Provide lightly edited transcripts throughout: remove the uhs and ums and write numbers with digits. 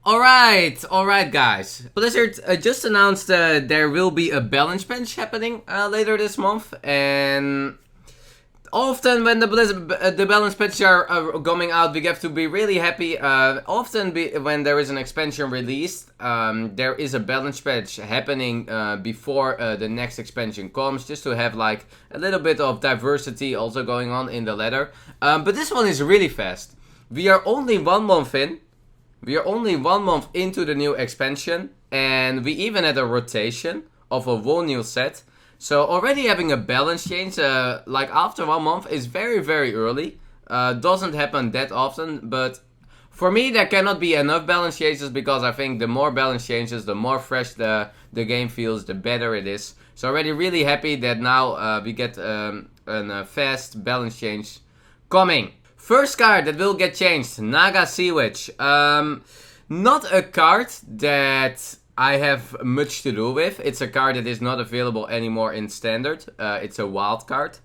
Alright guys. Blizzard just announced there will be a balance bench happening later this month, and often when the balance patches are coming out, we have to be really happy. When there is an expansion released, there is a balance patch happening before the next expansion comes, just to have like a little bit of diversity also going on in the ladder. But this one is really fast. We are only 1 month in. We are only 1 month into the new expansion, and we even had a rotation of a whole new set. So already having a balance change, like after 1 month, is very, very early. Doesn't happen that often, but for me there cannot be enough balance changes, because I think the more balance changes, the more fresh the game feels, the better it is. So already really happy that now we get a fast balance change coming. First card that will get changed, Naga Sea Witch. Not a card that I have much to do with. It's a card that is not available anymore in standard. It's a wild card.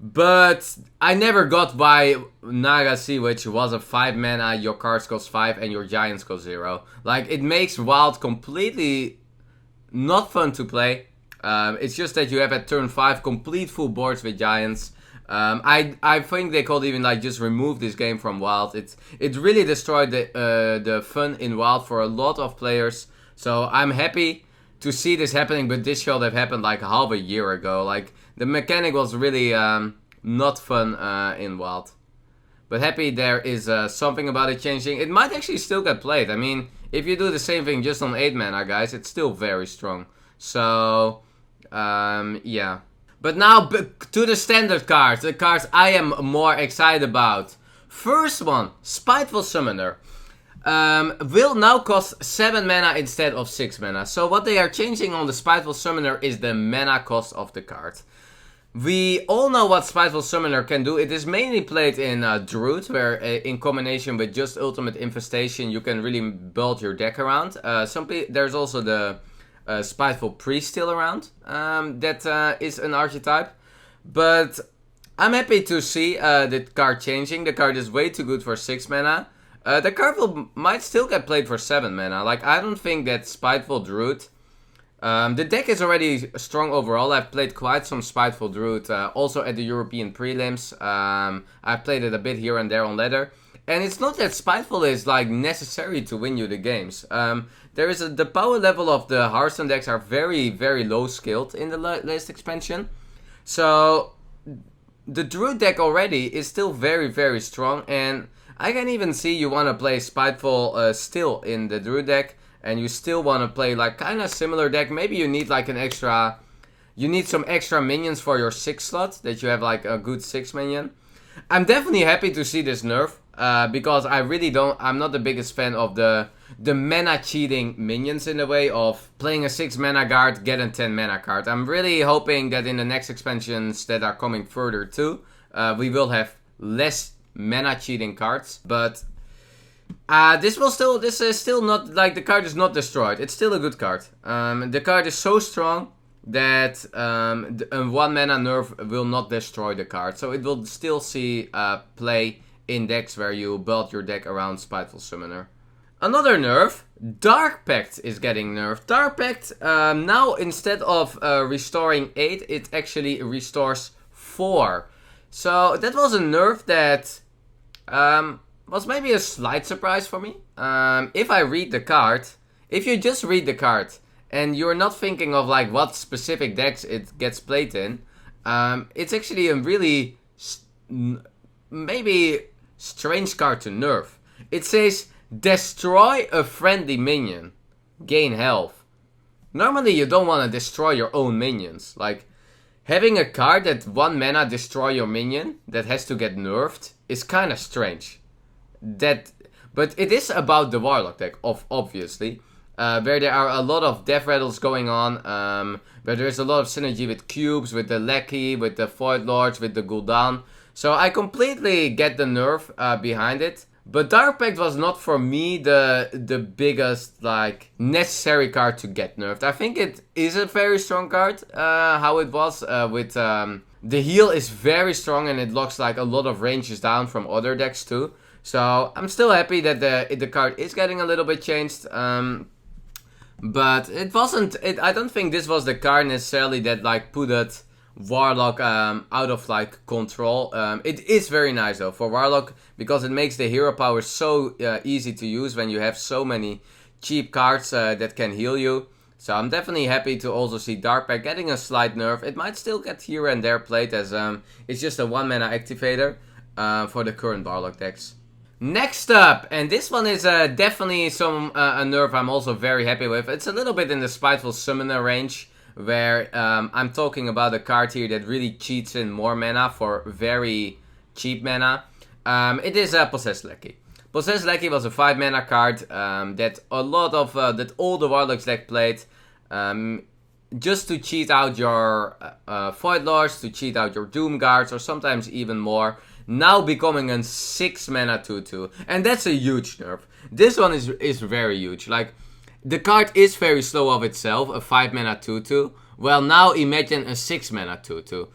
But I never got why Naga Sea Witch was a 5 mana, your cards cost 5 and your giants cost 0. Like, it makes wild completely not fun to play. It's just that you have at turn 5 complete full boards with giants. I think they could even like just remove this game from wild. It really destroyed the fun in wild for a lot of players. So I'm happy to see this happening, but this should have happened like half a year ago. Like, the mechanic was really not fun in wild. But happy there is something about it changing. It might actually still get played. I mean, if you do the same thing just on 8 mana, guys, it's still very strong. So yeah. But now to the standard cards, the cards I am more excited about. First one, Spiteful Summoner. Will now cost 7 mana instead of 6 mana. So what they are changing on the Spiteful Summoner is the mana cost of the card. We all know what Spiteful Summoner can do. It is mainly played in Druid, where in combination with just Ultimate Infestation you can really build your deck around. There's also the Spiteful Priest still around, that is an archetype. But I'm happy to see the card changing. The card is way too good for 6 mana. The card might still get played for 7 mana. Like, I don't think that Spiteful Druid... the deck is already strong overall. I've played quite some Spiteful Druid, also at the European prelims. I've played it a bit here and there on ladder. And it's not that Spiteful is like necessary to win you the games. The power level of the Hearthstone decks are very, very low skilled in the latest expansion. So the Druid deck already is still very, very strong. And I can even see you want to play Spiteful still in the Druid deck. And you still want to play like kind of similar deck. Maybe you need like you need some extra minions for your 6 slot. That you have like a good 6 minion. I'm definitely happy to see this nerf. Because I'm not the biggest fan of the mana cheating minions, in the way of playing a 6 mana guard, get a 10 mana card. I'm really hoping that in the next expansions that are coming further too, we will have less mana cheating cards. But this is still not, like, the card is not destroyed. It's still a good card. The card is so strong that a 1 mana nerf will not destroy the card. So it will still see play in decks where you build your deck around Spiteful Summoner. Another nerf, Dark Pact is getting nerfed. Dark Pact, now instead of restoring 8, it actually restores 4. So that was a nerf that was maybe a slight surprise for me. If you just read the card and you're not thinking of like what specific decks it gets played in, it's actually a really maybe strange card to nerf. It says, destroy a friendly minion, gain health. Normally you don't want to destroy your own minions. Like, having a card that 1 mana destroy your minion that has to get nerfed is kind of strange. But it is about the Warlock deck, obviously. Where there are a lot of death rattles going on. Where there's a lot of synergy with cubes, with the Lackey, with the Void Lords, with the Gul'dan. So I completely get the nerf behind it. But Dark Pact was not for me the biggest like necessary card to get nerfed. I think it is a very strong card, how it was with the heal is very strong and it locks like a lot of ranges down from other decks too. So I'm still happy that the card is getting a little bit changed. But it wasn't. I don't think this was the card necessarily that like put it Warlock out of like control. It is very nice though for Warlock because it makes the hero power so easy to use when you have so many cheap cards that can heal you. So I'm definitely happy to also see Darkpack getting a slight nerf. It might still get here and there played as it's just a 1 mana activator for the current Warlock decks. Next up, and this one is definitely a nerf I'm also very happy with. It's a little bit in the Spiteful Summoner range, where I'm talking about a card here that really cheats in more mana for very cheap mana. It is Possessed Lackey. Possessed Lackey was a 5 mana card that all the Warlocks deck played just to cheat out your Void Lords, to cheat out your Doom Guards, or sometimes even more. Now becoming a 6 mana 2/2, and that's a huge nerf. This one is very huge. Like, the card is very slow of itself, a 5 mana 2/2. Well, now imagine a 6 mana 2/2.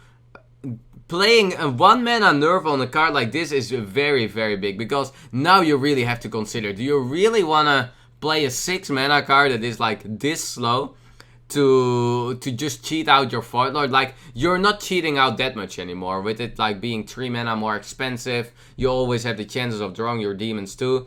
Playing a 1 mana nerf on a card like this is very, very big, because now you really have to consider, do you really want to play a 6 mana card that is like this slow to just cheat out your Void Lord? Like, you're not cheating out that much anymore. With it like being 3 mana more expensive, you always have the chances of drawing your demons too.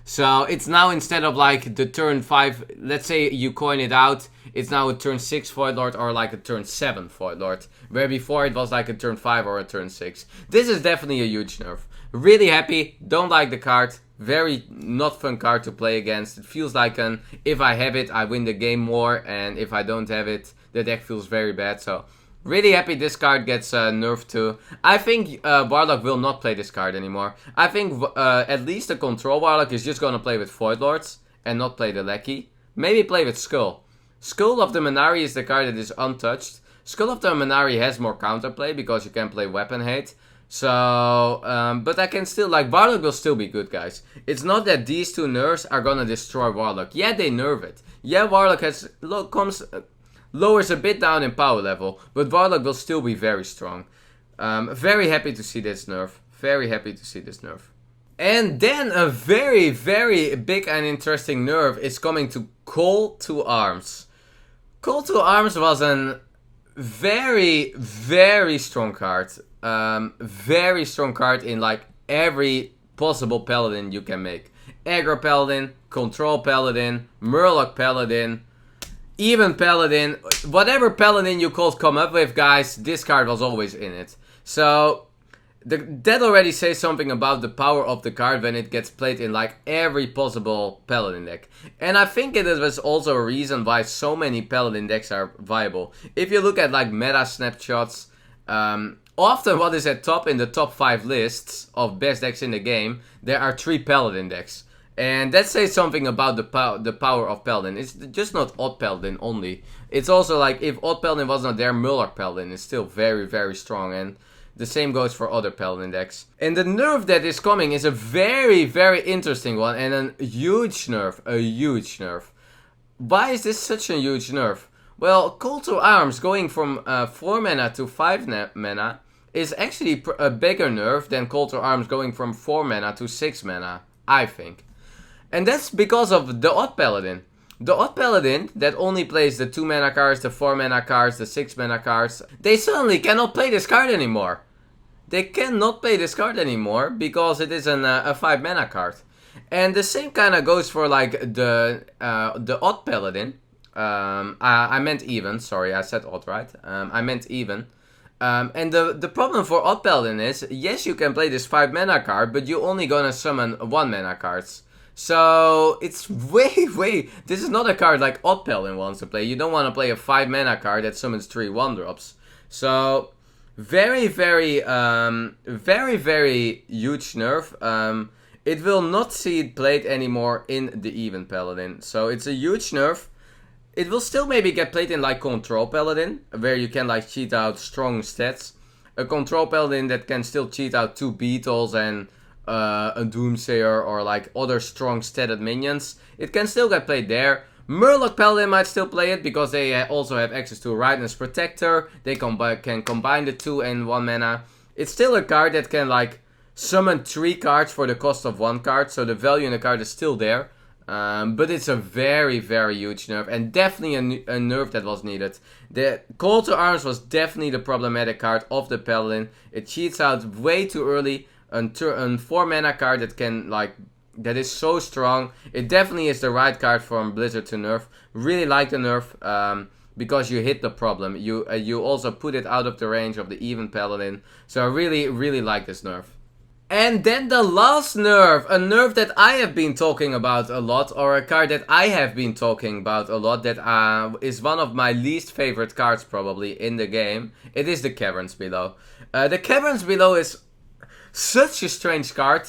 So it's now, instead of like the turn 5, let's say you coin it out, it's now a turn 6 Void Lord or like a turn 7 Void Lord, where before it was like a turn 5 or a turn 6. This is definitely a huge nerf. Really happy, don't like the card, very not fun card to play against. It feels like if I have it, I win the game more, and if I don't have it, the deck feels very bad. So really happy this card gets nerfed too. I think Warlock will not play this card anymore. I think at least the control Warlock is just gonna play with Void Lords and not play the Lackey. Maybe play with Skull. Skull of the Manari is the card that is untouched. Skull of the Manari has more counterplay because you can play Weapon Hate. So, but I can still, like, Warlock will still be good, guys. It's not that these two nerfs are gonna destroy Warlock. Yeah, they nerf it. Yeah, Warlock lowers a bit down in power level, but Warlock will still be very strong. Very happy to see this nerf. Very happy to see this nerf. And then a very, very big and interesting nerf is coming to Call to Arms. Call to Arms was a very, very strong card. Very strong card in like every possible paladin you can make. Aggro Paladin, Control Paladin, Murloc Paladin, even Paladin. Whatever Paladin you could come up with, guys, this card was always in it. So that already says something about the power of the card when it gets played in like every possible Paladin deck. And I think it was also a reason why so many Paladin decks are viable. If you look at like meta snapshots, often what is at top in the top 5 lists of best decks in the game, there are 3 Paladin decks. And that says something about the power of Paladin. It's just not Odd Paladin only. It's also like, if Odd Paladin was not there, Murloc Paladin is still very, very strong. And the same goes for other Paladin decks. And the nerf that is coming is a very, very interesting one. And a huge nerf. A huge nerf. Why is this such a huge nerf? Well, Call to Arms going from 4 mana to 5 mana is actually a bigger nerf than Call to Arms going from 4 mana to 6 mana, I think. And that's because of the Odd Paladin. The Odd Paladin that only plays the 2 mana cards, the 4 mana cards, the 6 mana cards, they suddenly cannot play this card anymore. They cannot play this card anymore because it is a 5 mana card. And the same kind of goes for like the Odd Paladin. I meant even, sorry, I said odd, right? I meant even. And the problem for Odd Paladin is, yes, you can play this 5 mana card, but you're only gonna summon 1 mana cards. So it's way, this is not a card like Odd Paladin wants to play. You don't want to play a 5 mana card that summons 3 1-drops. So very, very huge nerf. It will not see it played anymore in the even Paladin. So it's a huge nerf. It will still maybe get played in like Control Paladin, where you can like cheat out strong stats. A Control Paladin that can still cheat out 2 Beetles and a Doomsayer or like other strong statted minions. It can still get played there. Murloc Paladin might still play it because they also have access to Rightness Protector. They can combine the 2 and 1 mana. It's still a card that can like summon 3 cards for the cost of 1 card, so the value in the card is still there. But it's a very, very huge nerf, and definitely a nerf that was needed. The Call to Arms was definitely the problematic card of the Paladin. It cheats out way too early, a 4 mana card that can, like, that is so strong. It definitely is the right card from Blizzard to nerf. Really like the nerf, because you hit the problem. You also put it out of the range of the even Paladin. So I really, really like this nerf. And then the last nerf, a nerf that I have been talking about a lot, or a card that I have been talking about a lot, that is one of my least favorite cards probably in the game. It is the Caverns Below. The Caverns Below is such a strange card.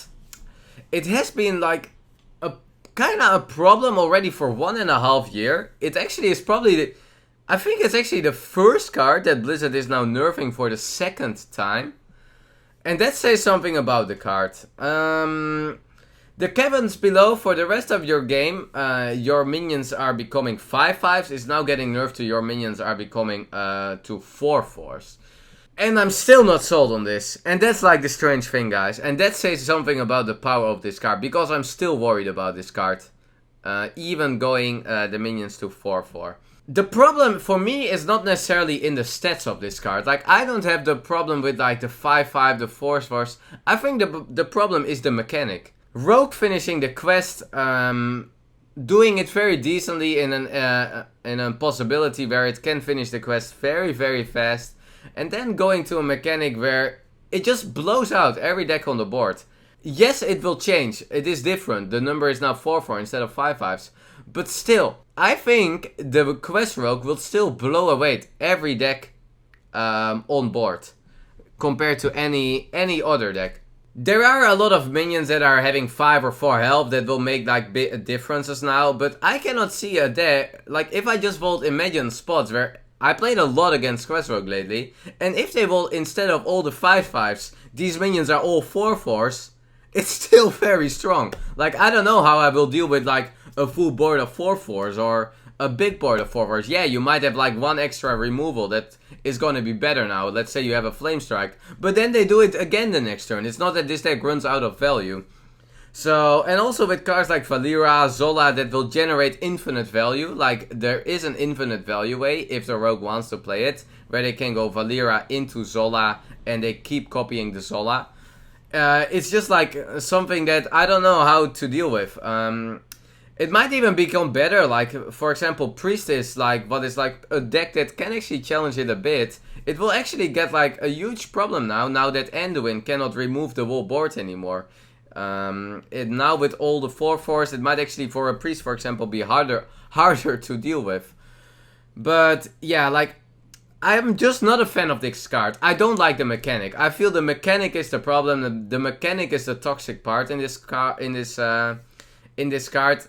It has been like a kind of a problem already for 1.5 years. It actually is probably I think it's actually the first card that Blizzard is now nerfing for the 2nd time. And that says something about the card. The Caverns Below, for the rest of your game, your minions are becoming 5/5s. Is now getting nerfed to your minions are becoming to 4/4s. And I'm still not sold on this. And that's like the strange thing, guys. And that says something about the power of this card. Because I'm still worried about this card. Even going the minions to 4/4. The problem for me is not necessarily in the stats of this card. Like, I don't have the problem with like the 5/5, the 4/4s. I think the problem is the mechanic. Rogue finishing the quest, doing it very decently in a possibility where it can finish the quest very, very fast. And then going to a mechanic where it just blows out every deck on the board. Yes, it will change. It is different. The number is now 4/4 instead of 5/5s. But still, I think the Quest Rogue will still blow away every deck on board. Compared to any other deck. There are a lot of minions that are having 5 or 4 health that will make like big differences now. But I cannot see a deck, like if I just vote Imagine spots where I played a lot against Quest Rogue lately. And if they will, instead of all the 5/5s, these minions are all 4/4s. It's still very strong. Like, I don't know how I will deal with like a full board of 4/4s or a big board of 4/4s. Yeah, you might have like 1 extra removal that is going to be better now. Let's say you have a Flame Strike. But then they do it again the next turn. It's not that this deck runs out of value. So, and also with cards like Valira, Zola that will generate infinite value. Like, there is an infinite value way if the Rogue wants to play it. Where they can go Valira into Zola and they keep copying the Zola. It's just like something that I don't know how to deal with. It might even become better, like for example Priestess, like what is like a deck that can actually challenge it a bit. It will actually get like a huge problem now that Anduin cannot remove the whole board anymore. Now with all the 4/4s, it might actually for a Priest for example be harder to deal with. But yeah, like I'm just not a fan of this card. I don't like the mechanic. I feel the mechanic is the problem. The mechanic is the toxic part in this card.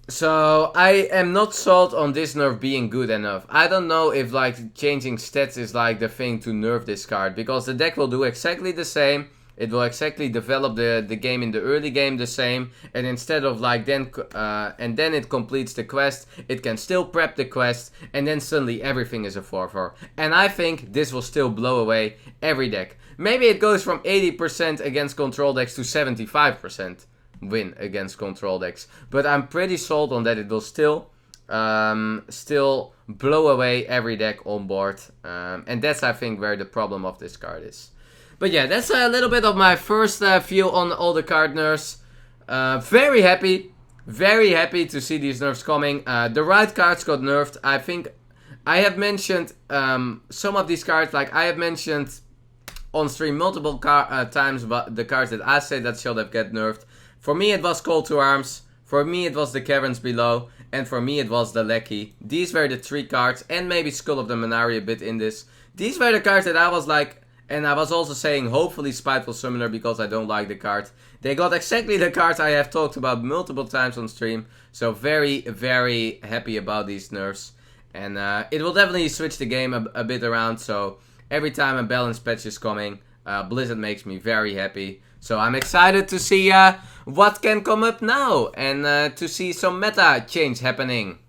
So I am not sold on this nerf being good enough. I don't know if like changing stats is like the thing to nerf this card, because the deck will do exactly the same. It will exactly develop the game in the early game the same, and instead of like then it completes the quest, it can still prep the quest, and then suddenly everything is a 4/4. And I think this will still blow away every deck. Maybe it goes from 80% against control decks to 75% win against control decks, but I'm pretty sold on that it will still blow away every deck on board, and that's I think where the problem of this card is. But yeah, that's a little bit of my first view on all the card nerfs. Very happy to see these nerfs coming. The right cards got nerfed. I think I have mentioned some of these cards, like I have mentioned on stream multiple times, but the cards that I say that should have get nerfed. For me it was Call to Arms, for me it was the Caverns Below, and for me it was the Lecky. These were the 3 cards, and maybe Skull of the Manari a bit in this. These were the cards that I was like, and I was also saying hopefully Spiteful Summoner because I don't like the card. They got exactly the cards I have talked about multiple times on stream. So very happy about these nerfs. And it will definitely switch the game a bit around. So every time a balance patch is coming, Blizzard makes me very happy. So I'm excited to see what can come up now and to see some meta change happening.